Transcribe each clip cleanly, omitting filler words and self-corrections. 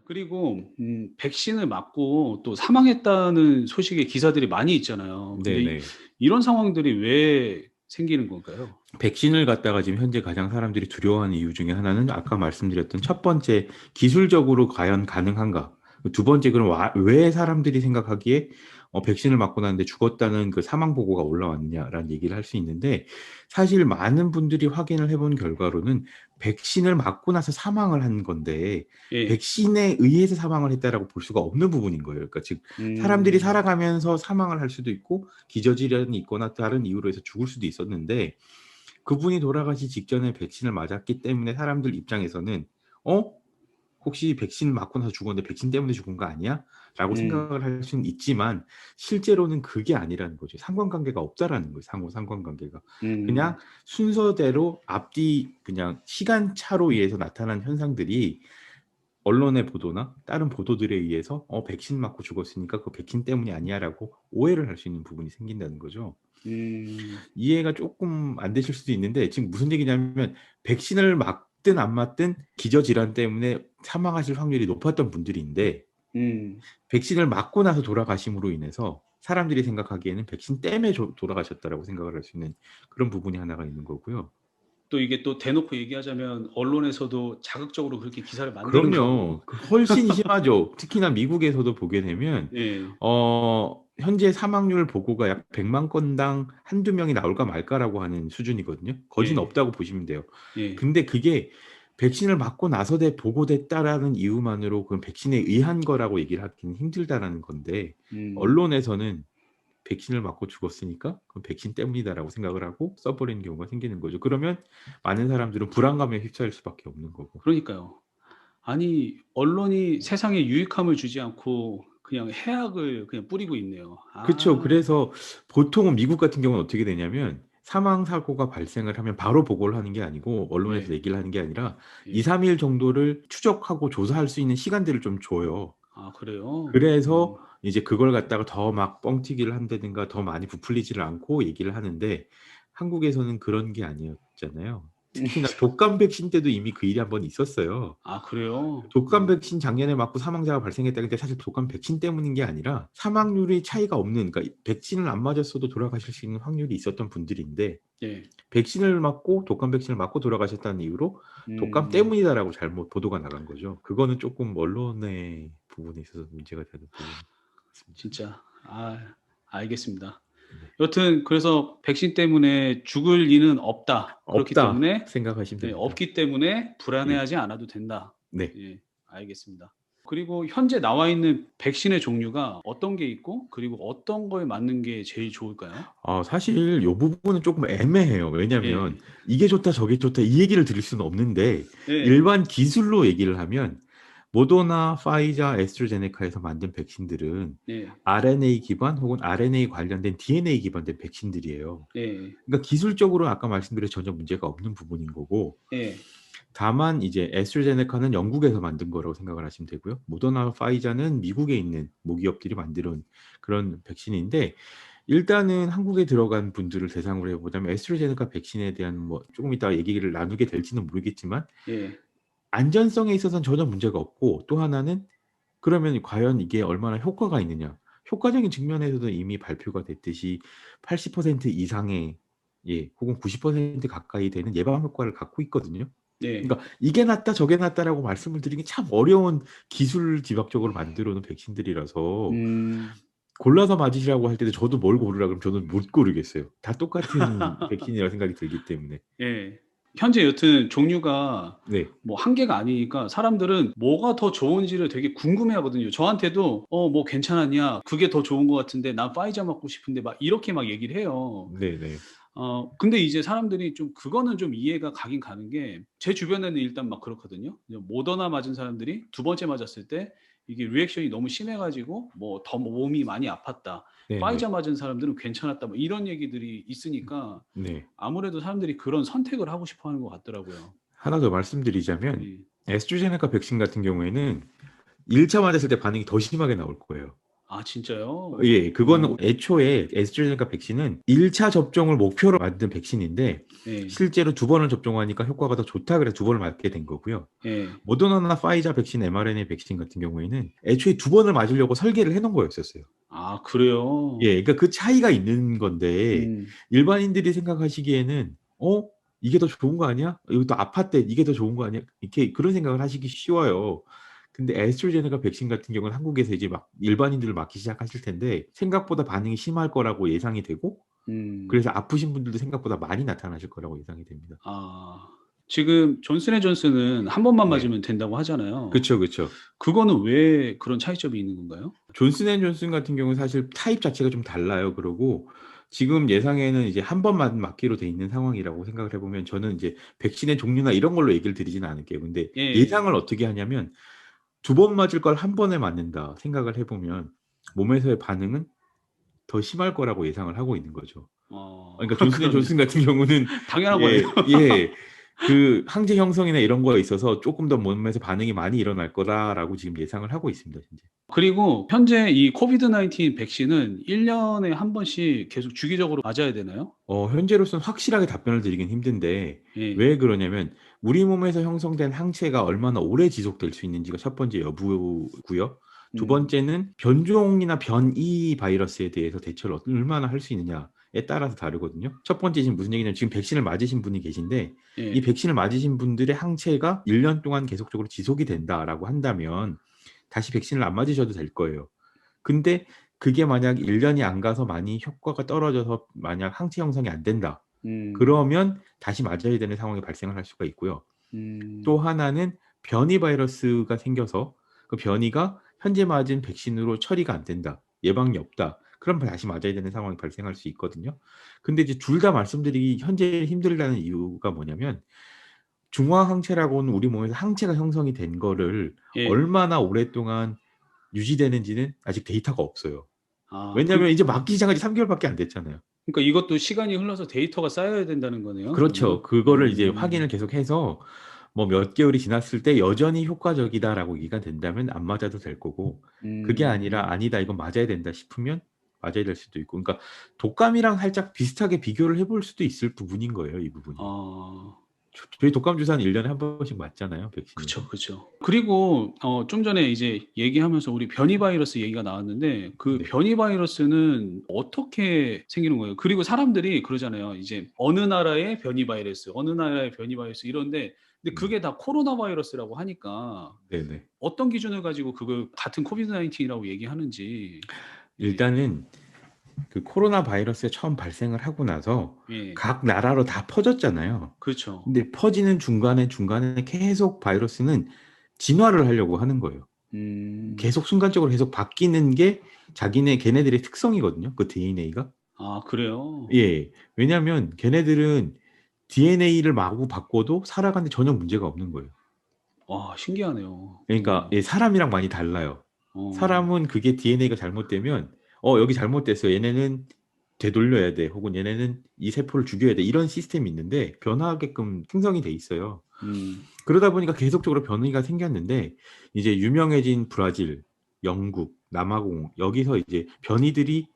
그리고 백신을 맞고 또 사망했다는 소식의 기사들이 많이 있잖아요. 근데 네네. 이런 상황들이 왜 생기는 걸까요? 백신을 갖다가 지금 현재 가장 사람들이 두려워하는 이유 중에 하나는 아까 말씀드렸던 첫 번째 기술적으로 과연 가능한가? 두 번째 그럼 왜 사람들이 생각하기에 백신을 맞고 났는데 죽었다는 그 사망 보고가 올라왔냐라는 얘기를 할 수 있는데 사실 많은 분들이 확인을 해본 결과로는 백신을 맞고 나서 사망을 한 건데 예. 백신에 의해서 사망을 했다라고 볼 수가 없는 부분인 거예요. 그러니까 즉 사람들이 음. 살아가면서 사망을 할 수도 있고 기저질환이 있거나 다른 이유로 해서 죽을 수도 있었는데 그분이 돌아가시 직전에 백신을 맞았기 때문에 사람들 입장에서는 어? 혹시 백신 맞고 나서 죽었는데 백신 때문에 죽은 거 아니야? 라고 음. 생각을 할 수는 있지만 실제로는 그게 아니라는 거죠. 상관관계가 없다라는 거예요. 상관관계가. 그냥 음. 순서대로 앞뒤 그냥 시간차로 의해서 나타난 현상들이 언론의 보도나 다른 보도들에 의해서 백신 맞고 죽었으니까 그 백신 때문이 아니야라고 오해를 할 수 있는 부분이 생긴다는 거죠. 음. 이해가 조금 안 되실 수도 있는데 지금 무슨 얘기냐면 백신을 맞든 안 맞든 기저질환 때문에 사망하실 확률이 높았던 분들인데 음. 백신을 맞고 나서 돌아가심으로 인해서 사람들이 생각하기에는 백신 때문에 돌아가셨다라고 생각을 할 수 있는 그런 부분이 하나가 있는 거고요. 또 이게 또 대놓고 얘기하자면 언론에서도 자극적으로 그렇게 기사를 만드는 거고. 그럼요. 훨씬 심하죠. 특히나 미국에서도 보게 되면 예. 현재 사망률 보고가 약 100만 건당 한두 명이 나올까 말까라고 하는 수준이거든요. 거진 예. 없다고 보시면 돼요. 예. 근데 그게 백신을 맞고 나서 보고됐다라는 이유만으로 그건 백신에 의한 거라고 얘기를 하기는 힘들다라는 건데 음. 언론에서는 백신을 맞고 죽었으니까 그건 백신 때문이다라고 생각을 하고 써버리는 경우가 생기는 거죠. 그러면 많은 사람들은 불안감에 휩싸일 수밖에 없는 거고. 그러니까요. 아니 언론이 세상에 유익함을 주지 않고 그냥 해악을 그냥 뿌리고 있네요. 그쵸. 아. 그래서 보통은 미국 같은 경우는 어떻게 되냐면 사망 사고가 발생을 하면 바로 보고를 하는 게 아니고 언론에서 예. 얘기를 하는 게 아니라 예. 2-3일 정도를 추적하고 조사할 수 있는 시간들을 좀 줘요. 아 그래요? 그래서 이제 그걸 갖다가 더 막 뻥튀기를 한다든가 더 많이 부풀리지를 않고 얘기를 하는데 한국에서는 그런 게 아니었잖아요. 특히나 독감 백신 때도 이미 그 일이 한번 있었어요. 아 그래요? 독감 백신 작년에 맞고 사망자가 발생했다. 근데 사실 독감 백신 때문인 게 아니라 사망률이 차이가 없는 그러니까 백신을 안 맞았어도 돌아가실 수 있는 확률이 있었던 분들인데 예. 백신을 맞고 독감 백신을 맞고 돌아가셨다는 이유로 독감 음. 때문이다라고 잘못 보도가 나간 거죠. 그거는 조금 언론의 부분에 있어서 문제가 되는 부분 같습니다. 진짜 알겠습니다. 네. 여튼 그래서 "백신 때문에 죽을 리는 없다. 그렇기 없다 때문에 생각하시면 예 됩니다. 없기 때문에 예. 불안해하지 않아도 된다." 네. 예 알겠습니다. 그리고 현재 나와 있는 백신의 종류가 어떤 게 있고 그리고 어떤 거에 맞는 게 제일 좋을까요? 사실 요 부분은 조금 애매해요. 왜냐면 예. 이게 좋다 저게 좋다 이 얘기를 드릴 수는 없는데 예. 일반 기술로 얘기를 하면 모더나, 파이자, 애스트라제네카에서 만든 백신들은 예. RNA 기반 혹은 RNA 관련된 DNA 기반된 백신들이에요. 예예. 그러니까 기술적으로 아까 말씀드린 전혀 문제가 없는 부분인 거고 예. 다만 이제 애스트라제네카는 영국에서 만든 거라고 생각을 하시면 되고요. 모더나, 파이자는 미국에 있는 모기업들이 만든 그런 백신인데 일단은 한국에 들어간 분들을 대상으로 해보자면 애스트라제네카 백신에 대한 뭐 조금 이따 얘기를 나누게 될지는 모르겠지만 예. 안전성에 있어서는 전혀 문제가 없고 또 하나는 그러면 과연 이게 얼마나 효과가 있느냐. 효과적인 측면에서도 이미 발표가 됐듯이 80% 이상의 혹은 90% 가까이 되는 예방 효과를 갖고 있거든요. 예. 그러니까 이게 낫다 저게 낫다라고 말씀을 드리기 참 어려운 기술 집약적으로 만들어 놓은 백신들이라서 음. 골라서 맞으시라고 할 때도 저도 뭘 고르라 그러면 저는 못 고르겠어요. 다 똑같은 백신이라고 생각이 들기 때문에. 예. 현재 여튼 종류가 네. 뭐 한 개가 아니니까 사람들은 뭐가 더 좋은지를 되게 궁금해하거든요. 저한테도 뭐 괜찮았냐? 그게 더 좋은 것 같은데 난 파이자 맞고 싶은데." 막 이렇게 막 얘기를 해요. 네네. 근데 이제 사람들이 좀 그거는 좀 이해가 가긴 가는 게 제 주변에는 일단 막 그렇거든요. 이제 모더나 맞은 사람들이 두 번째 맞았을 때 이게 리액션이 너무 심해 가지고 뭐 더 몸이 많이 아팠다. 네네. 파이자 맞은 사람들은 괜찮았다. 뭐 이런 얘기들이 있으니까 네. 아무래도 사람들이 그런 선택을 하고 싶어 하는 것 같더라고요. 하나 더 말씀드리자면 예. 애스트라제네카 백신 같은 경우에는 1차 맞았을 때 반응이 더 심하게 나올 거예요. 아 진짜요? 예. 그거는 어. 애초에 애스트라제네카 백신은 1차 접종을 목표로 만든 백신인데 예. 실제로 두 번을 접종하니까 효과가 더 좋다 그래서 두 번을 맞게 된 거고요. 예. 모더나나 파이자 백신 mRNA 백신 같은 경우에는 애초에 두 번을 맞으려고 설계를 해 놓은 거였었어요. 아 그래요? 예. 그러니까 그 차이가 있는 건데 음. 일반인들이 생각하시기에는 '어 이게 더 좋은 거 아니야? 이거 또 아팠대. 이게 더 좋은 거 아니야?' 이렇게 그런 생각을 하시기 쉬워요. 근데 애스트라제네카 백신 같은 경우는 한국에서 이제 막 일반인들을 맞기 시작하실 텐데 생각보다 반응이 심할 거라고 예상이 되고 음. 그래서 아프신 분들도 생각보다 많이 나타나실 거라고 예상이 됩니다. 아. 지금 존슨앤존슨은 한 번만 네. 맞으면 된다고 하잖아요. 그쵸, 그쵸. 그거는 왜 그런 차이점이 있는 건가요? 존슨 앤 존슨 같은 경우는 사실 타입 자체가 좀 달라요. 그러고 지금 예상에는 이제 한 번만 맞기로 돼 있는 상황이라고 생각을 해 보면 저는 이제 백신의 종류나 이런 걸로 얘기를 드리지는 않을게요. 근데 예예. 예상을 어떻게 하냐면 '두 번 맞을 걸 한 번에 맞는다.' 생각을 해 보면 몸에서의 반응은 더 심할 거라고 예상을 하고 있는 거죠. 그러니까 존슨 앤 그렇네요. 존슨 같은 경우는 당연한 거네요. 예. 그 항체 형성이나 이런 거에 있어서 '쪼끔 더 몸에서 반응이 많이 일어날 거다.'라고 지금 예상을 하고 있습니다 현재. 그리고 현재 이 코비드 19 백신은 1 년에 한 번씩 계속 주기적으로 맞아야 되나요? 현재로서는 확실하게 답변을 드리긴 힘든데 예. 왜 그러냐면 우리 몸에서 형성된 항체가 얼마나 오래 지속될 수 있는지가 첫 번째 여부고요. 두 음. 번째는 변종이나 변이 바이러스에 대해서 대처를 얼마나 할 수 있느냐에 따라서 다르거든요. 첫 번째 지금 무슨 얘기냐면 지금 백신을 맞으신 분이 계신데 이 예. 백신을 맞으신 분들의 항체가 1년 동안 계속적으로 지속이 된다라고 한다면 다시 백신을 안 맞으셔도 될 거예요. 근데 그게 만약 1 년이 안 가서 많이 효과가 떨어져서 만약 항체 형성이 안 된다. 음. 그러면 다시 맞아야 되는 상황이 발생을 할 수가 있고요. 또 음. 하나는 변이 바이러스가 생겨서 그 변이가 현재 맞은 백신으로 처리가 안 된다. 예방이 없다. 그럼 다시 맞아야 되는 상황이 발생할 수 있거든요. 근데 이제 둘 다 말씀드리기 현재 힘들다는 이유가 뭐냐면 중화 항체라고는 우리 몸에서 항체가 형성이 된 거를 예. 얼마나 오랫동안 유지되는지는 아직 데이터가 없어요. 아 왜냐하면 이제 맞기 시작한 지 3 개월밖에 안 됐잖아요. 그러니까 이것도 시간이 흘러서 데이터가 쌓여야 된다는 거네요 그렇죠. 그러면? 그거를 이제 확인을 계속해서 뭐 몇 개월이 지났을 때 여전히 효과적이다라고 얘기가 된다면 안 맞아도 될 거고 그게 아니라 음. '아니다. 이건 맞아야 된다.' 싶으면 맞아야 될 수도 있고 그러니까 독감이랑 살짝 비슷하게 비교를 해볼 수도 있을 부분인 거예요, 이 부분이. 아. 저희 독감 주사는 1 년에 한 번씩 맞잖아요, 백신에서. 그쵸, 그쵸. 그리고 좀 전에 이제 얘기하면서 우리 변이 바이러스 얘기가 나왔는데 그 네. 변이 바이러스는 어떻게 생기는 거예요? 그리고 사람들이 그러잖아요. 이제 어느 나라의 변이 바이러스, 어느 나라의 변이 바이러스 이런데 근데 네. 그게 다 코로나 바이러스라고 하니까 네네. 어떤 기준을 가지고 그걸 같은 코비드 19 이라고 얘기하는지. 예. 일단은 그 코로나 바이러스가 처음 발생을 하고 나서 예. 각 나라로 다 퍼졌잖아요. 그렇죠. 근데 퍼지는 중간에 계속 바이러스는 진화를 하려고 하는 거예요. 음. 계속 순간적으로 계속 바뀌는 게 걔네들의 특성이거든요, 그 DNA가. 아 그래요? 예. 왜냐하면 걔네들은 DNA를 마구 바꿔도 살아가는데 전혀 문제가 없는 거예요. 와 신기하네요. 그러니까 예 사람이랑 많이 달라요. 어. 사람은 그게 DNA가 잘못되면 여기 잘못됐어. 얘네는 되돌려야 돼." 혹은 "얘네는 이 세포를 죽여야 돼." 이런 시스템이 있는데 변화하게끔 생성이 돼 있어요. 음. 그러다 보니까 계속적으로 변이가 생겼는데 이제 유명해진 브라질, 영국, 남아공 여기서 이제 변이들이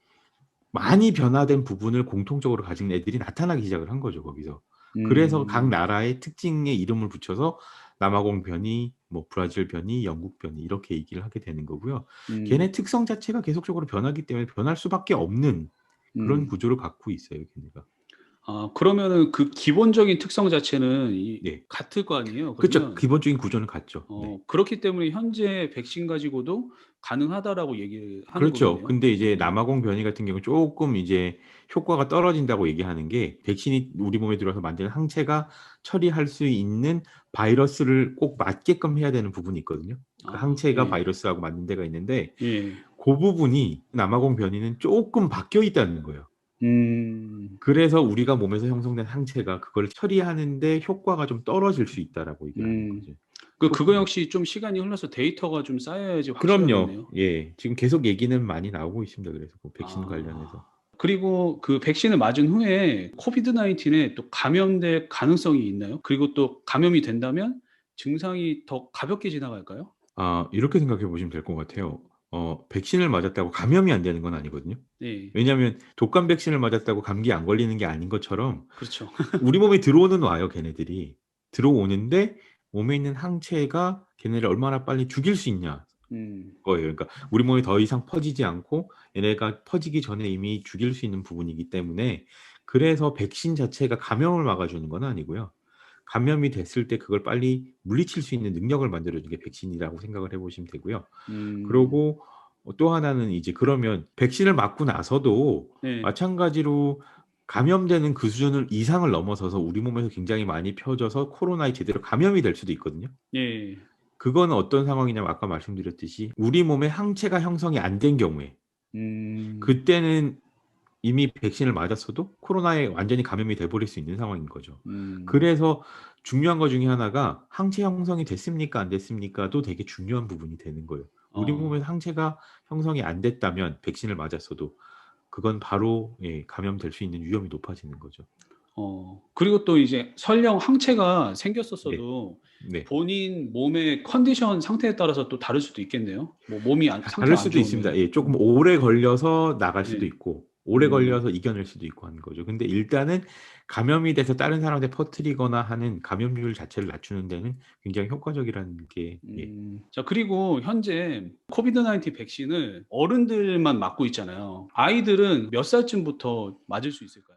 많이 변화된 부분을 공통적으로 가진 애들이 나타나기 시작을 한 거죠, 거기서. 그래서 각 음. 나라의 특징의 이름을 붙여서 남아공 변이, 뭐 브라질 변이, 영국 변이 이렇게 얘기를 하게 되는 거고요. 음. 걔네 특성 자체가 계속적으로 변하기 때문에 변할 수밖에 없는 그런 음. 구조를 갖고 있어요, 걔네가. 아 그러면은 그 기본적인 특성 자체는 이 네. 같을 거 아니에요? 그쵸. 그러면 기본적인 구조는 같죠. 네. 그렇기 때문에 현재 백신 가지고도 가능하다라고 얘기를 하는 그렇죠. 거겠네요. 근데 이제 남아공 변이 같은 경우는 쪼끔 이제 효과가 떨어진다고 얘기하는 게 백신이 우리 몸에 들어와서 만드는 항체가 처리할 수 있는 바이러스를 꼭 맞게끔 해야 되는 부분이 있거든요. 그 아 항체가 예. 바이러스하고 맞는 데가 있는데 예. 고 부분이 남아공 변이는 쪼끔 바뀌어 있다는 거예요. 음. 그래서 우리가 몸에서 형성된 항체가 그걸 처리하는 데 효과가 좀 떨어질 수 있다라고 얘기를 하는 음. 거죠. 그거 쪼끔요. 역시 좀 시간이 흘러서 데이터가 좀 쌓여야지 그럼요. 확실하겠네요. 예. 지금 계속 얘기는 많이 나오고 있습니다. 그래서 그 백신 관련해서. 아. 그리고 그 백신을 맞은 후에 코비드 19 에 또 감염될 가능성이 있나요? 그리고 또 감염이 된다면 증상이 더 가볍게 지나갈까요? 이렇게 생각해 보시면 될 것 같아요. 백신을 맞았다고 감염이 안 되는 건 아니거든요. 네. 왜냐하면 독감 백신을 맞았다고 감기 안 걸리는 게 아닌 것처럼 그렇죠. 우리 몸에 들어오는 와요, 걔네들이. 들어오는데 몸에 있는 항체가 걔네를 얼마나 빨리 죽일 수 있냐 음. 거예요. 그러니까 우리 몸에 더 이상 퍼지지 않고 얘네가 퍼지기 전에 이미 죽일 수 있는 부분이기 때문에 그래서 백신 자체가 감염을 막아주는 건 아니고요. 감염이 됐을 때 그걸 빨리 물리칠 수 있는 능력을 만들어주는 게 백신이라고 생각을 해보시면 되고요. 음. 그러고 또 하나는 이제 그러면 백신을 맞고 나서도 네. 마찬가지로 감염되는 그 수준을 이상을 넘어서서 우리 몸에서 굉장히 많이 퍼져서 코로나에 제대로 감염이 될 수도 있거든요. 예. 그거는 어떤 상황이냐면 아까 말씀드렸듯이 우리 몸에 항체가 형성이 안 된 경우에 음. 그때는 이미 백신을 맞았어도 코로나에 완전히 감염이 돼 버릴 수 있는 상황인 거죠. 음. 그래서 중요한 것 중에 하나가 항체 형성이 됐습니까 안 됐습니까도 되게 중요한 부분이 되는 거예요. 우리 어. 몸에서 항체가 형성이 안 됐다면 백신을 맞았어도 그건 바로 예 감염될 수 있는 위험이 높아지는 거죠. 그리고 또 이제 설령 항체가 네. 생겼었어도 네. 본인 몸의 컨디션 상태에 따라서 또 다를 수도 있겠네요. 뭐 몸이 다를 상태가 안 수도 있습니다. 좋으면. 예. 쪼금 오래 걸려서 나갈 수도 네. 있고 오래 음. 걸려서 이겨낼 수도 있고 하는 거죠. 근데 일단은 감염이 돼서 다른 사람한테 퍼뜨리거나 하는 감염률 자체를 낮추는 데는 굉장히 효과적이라는 게 예. 자, 그리고 현재 코비드 19 백신을 어른들만 맞고 있잖아요. 아이들은 몇 살쯤부터 맞을 수 있을까요?